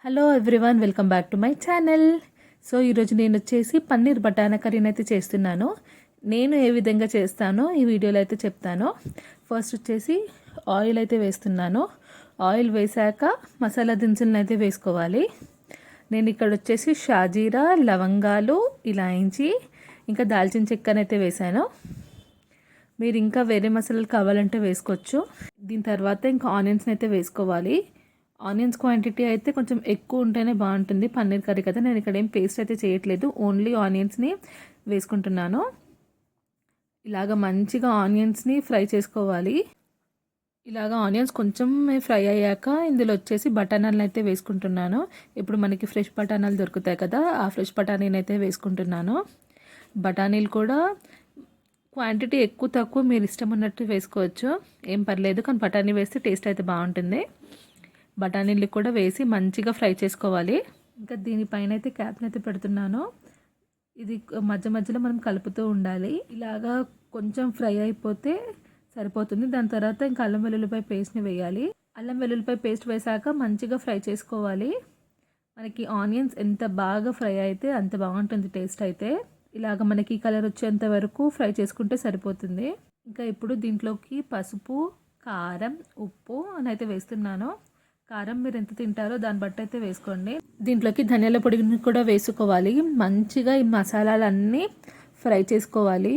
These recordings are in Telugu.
Hello everyone, welcome back to my channel. So ఈరోజు నేను వచ్చేసి పన్నీర్ బటానా కర్రీని అయితే చేస్తున్నాను. నేను ఏ విధంగా చేస్తానో ఈ వీడియోలో అయితే చెప్తాను. ఫస్ట్ వచ్చేసి ఆయిల్ అయితే వేస్తున్నాను. ఆయిల్ వేసాక మసాలా దినుసులను అయితే వేసుకోవాలి. నేను ఇక్కడ వచ్చేసి షాజీరా, లవంగాలు, ఇలాయించి, ఇంకా దాల్చిన చెక్కని అయితే వేసాను. మీరు ఇంకా వేరే మసాలాలు కావాలంటే వేసుకోవచ్చు. దీని తర్వాత ఇంకా ఆనియన్స్ని అయితే వేసుకోవాలి. ఆనియన్స్ క్వాంటిటీ అయితే కొంచెం ఎక్కువ ఉంటేనే బాగుంటుంది. పన్నీర్ కర్రీ కదా, నేను ఇక్కడ ఏం పేస్ట్ అయితే చేయట్లేదు, ఓన్లీ ఆనియన్స్ని వేసుకుంటున్నాను. ఇలాగ మంచిగా ఆనియన్స్ని ఫ్రై చేసుకోవాలి. ఇలాగ ఆనియన్స్ కొంచెం ఫ్రై అయ్యాక ఇందులో వచ్చేసి బఠానాలను అయితే వేసుకుంటున్నాను. ఇప్పుడు మనకి ఫ్రెష్ బఠానాలు దొరుకుతాయి కదా, ఆ ఫ్రెష్ బఠానీని అయితే వేసుకుంటున్నాను. బఠానీలు కూడా క్వాంటిటీ ఎక్కువ తక్కువ మీరు ఇష్టం ఉన్నట్టు వేసుకోవచ్చు, ఏం పర్లేదు. కానీ బఠానీ వేస్తే టేస్ట్ అయితే బాగుంటుంది. బఠానీలు కూడా వేసి మంచిగా ఫ్రై చేసుకోవాలి. ఇంకా దీనిపైన అయితే క్యాప్ని అయితే పెడుతున్నాను. ఇది మధ్య మధ్యలో మనం కలుపుతూ ఉండాలి. ఇలాగా కొంచెం ఫ్రై అయిపోతే సరిపోతుంది. దాని తర్వాత ఇంకా అల్లం వెల్లుల్లిపాయ పేస్ట్ని వేయాలి. అల్లం వెల్లుల్లిపాయ పేస్ట్ వేసాక మంచిగా ఫ్రై చేసుకోవాలి. మనకి ఆనియన్స్ ఎంత బాగా ఫ్రై అయితే అంత బాగుంటుంది టేస్ట్ అయితే. ఇలాగ మనకి కలర్ వచ్చేంత వరకు ఫ్రై చేసుకుంటే సరిపోతుంది. ఇంకా ఇప్పుడు దీంట్లోకి పసుపు, కారం, ఉప్పు అని అయితే వేస్తున్నాను. కారం మీరు ఎంత తింటారో దాన్ని బట్టి అయితే వేసుకోండి. దీంట్లోకి ధనియాల పొడిని కూడా వేసుకోవాలి. మంచిగా ఈ మసాలాలన్నీ ఫ్రై చేసుకోవాలి.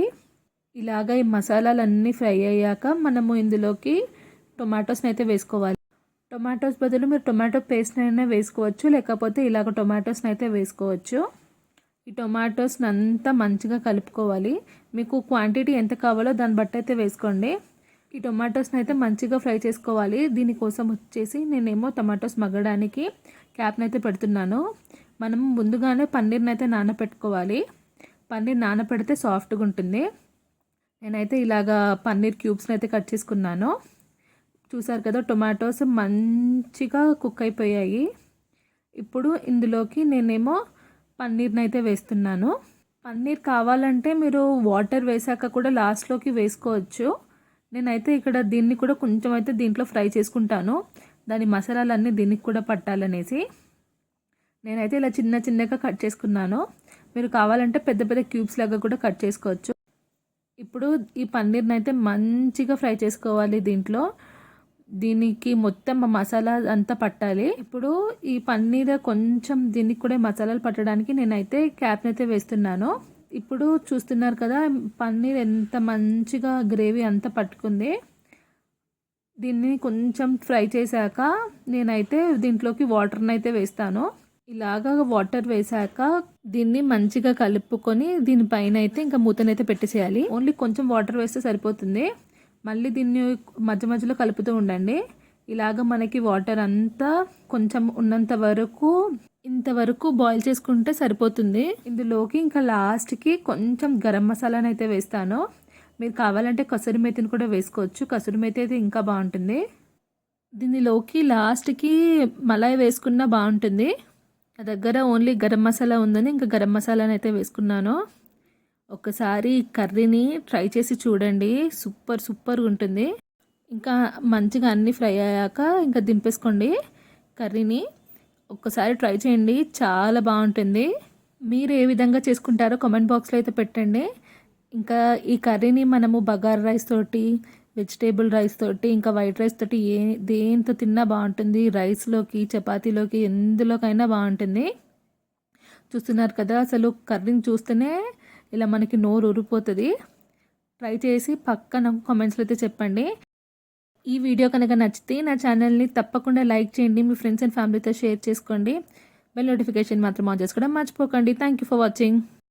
ఇలాగ ఈ మసాలాలన్నీ ఫ్రై అయ్యాక మనము ఇందులోకి టొమాటోస్ని అయితే వేసుకోవాలి. టొమాటోస్ బదులు మీరు టొమాటో పేస్ట్ని అయినా వేసుకోవచ్చు, లేకపోతే ఇలాగ టొమాటోస్ని అయితే వేసుకోవచ్చు. ఈ టొమాటోస్ని అంతా మంచిగా కలుపుకోవాలి. మీకు క్వాంటిటీ ఎంత కావాలో దాన్ని బట్టి అయితే వేసుకోండి. ఈ టొమాటోస్ని అయితే మంచిగా ఫ్రై చేసుకోవాలి. దీనికోసం వచ్చేసి నేనేమో టొమాటోస్ మగ్గడానికి క్యాప్ని అయితే పెడుతున్నాను. మనం ముందుగానే పన్నీర్ని అయితే నానపెట్టుకోవాలి. పన్నీర్ నానపెడితే సాఫ్ట్గా ఉంటుంది. నేనైతే ఇలాగా పన్నీర్ క్యూబ్స్ని అయితే కట్ చేసుకున్నాను. చూసారు కదా, టొమాటోస్ మంచిగా కుక్ అయిపోయాయి. ఇప్పుడు ఇందులోకి నేనేమో పన్నీర్ని అయితే వేస్తున్నాను. పన్నీర్ కావాలంటే మీరు వాటర్ వేసాక కూడా లాస్ట్లోకి వేసుకోవచ్చు. నేనైతే ఇక్కడ దీన్ని కూడా కొంచెం అయితే దీంట్లో ఫ్రై చేసుకుంటాను, దాని మసాలాలన్నీ దీనికి కూడా పట్టాలనేసి. నేనైతే ఇలా చిన్న చిన్నగా కట్ చేసుకున్నాను. మీరు కావాలంటే పెద్ద పెద్ద క్యూబ్స్ లాగా కూడా కట్ చేసుకోవచ్చు. ఇప్పుడు ఈ పన్నీర్ని అయితే మంచిగా ఫ్రై చేసుకోవాలి. దీనికి మొత్తం మసాలా అంతా పట్టాలి. ఇప్పుడు ఈ పన్నీర్ కొంచెం దీనికి కూడా మసాలాలు పట్టడానికి నేనైతే క్యాప్ని అయితే వేస్తున్నాను. ఇప్పుడు చూస్తున్నారు కదా, పన్నీర్ ఎంత మంచిగా గ్రేవీ అంతా పట్టుకుంది. దీన్ని కొంచెం ఫ్రై చేశాక నేనైతే దీంట్లోకి వాటర్ని అయితే వేస్తాను. ఇలాగా వాటర్ వేసాక దీన్ని మంచిగా కలుపుకొని దీనిపైన అయితే ఇంకా మూతనైతే పెట్టేసేయాలి. ఓన్లీ కొంచెం వాటర్ వేస్తే సరిపోతుంది. మళ్ళీ దీన్ని మధ్య మధ్యలో కలుపుతూ ఉండండి. ఇలాగ మనకి వాటర్ అంతా కొంచెం ఉన్నంత వరకు ఇంతవరకు బాయిల్ చేసుకుంటే సరిపోతుంది. ఇందులోకి ఇంకా లాస్ట్కి కొంచెం గరం మసాలాని అయితే వేస్తాను. మీరు కావాలంటే కసూరి మేతిని కూడా వేసుకోవచ్చు. కసూరి మేతి అయితే ఇంకా బాగుంటుంది. దీనిలోకి లాస్ట్కి మలాయి వేసుకున్నా బాగుంటుంది. నా దగ్గర ఓన్లీ గరం మసాలా ఉందని ఇంకా గరం మసాలాని అయితే వేసుకున్నాను. ఒకసారి కర్రీని ట్రై చేసి చూడండి, సూపర్గా ఉంటుంది. ఇంకా మంచిగా అన్నీ ఫ్రై అయ్యాక ఇంకా దింపేసుకోండి కర్రీని. ఒక్కసారి ట్రై చేయండి, చాలా బాగుంటుంది. మీరు ఏ విధంగా చేసుకుంటారో కామెంట్ బాక్స్లో అయితే పెట్టండి. ఇంకా ఈ కర్రీని మనము బగారా రైస్ తోటి, వెజిటేబుల్ రైస్ తోటి, ఇంకా వైట్ రైస్ తోటి దేంతో తిన్నా బాగుంటుంది. రైస్లోకి, చపాతీలోకి, ఎందులోకైనా బాగుంటుంది. చూస్తున్నారు కదా, అసలు కర్రీని చూస్తేనే ఇలా మనకి నోరు ఊరిపోతుంది. ట్రై చేసి పక్క నాకు కామెంట్స్లో అయితే చెప్పండి. ఈ వీడియో కనుక నచ్చితే నా ఛానల్ని తప్పకుండా లైక్ చేయండి, మీ ఫ్రెండ్స్ అండ్ ఫ్యామిలీతో షేర్ చేసుకోండి. బెల్ నోటిఫికేషన్ మాత్రం ఆన్ చేసుకోవడం మర్చిపోకండి. Thank you for watching.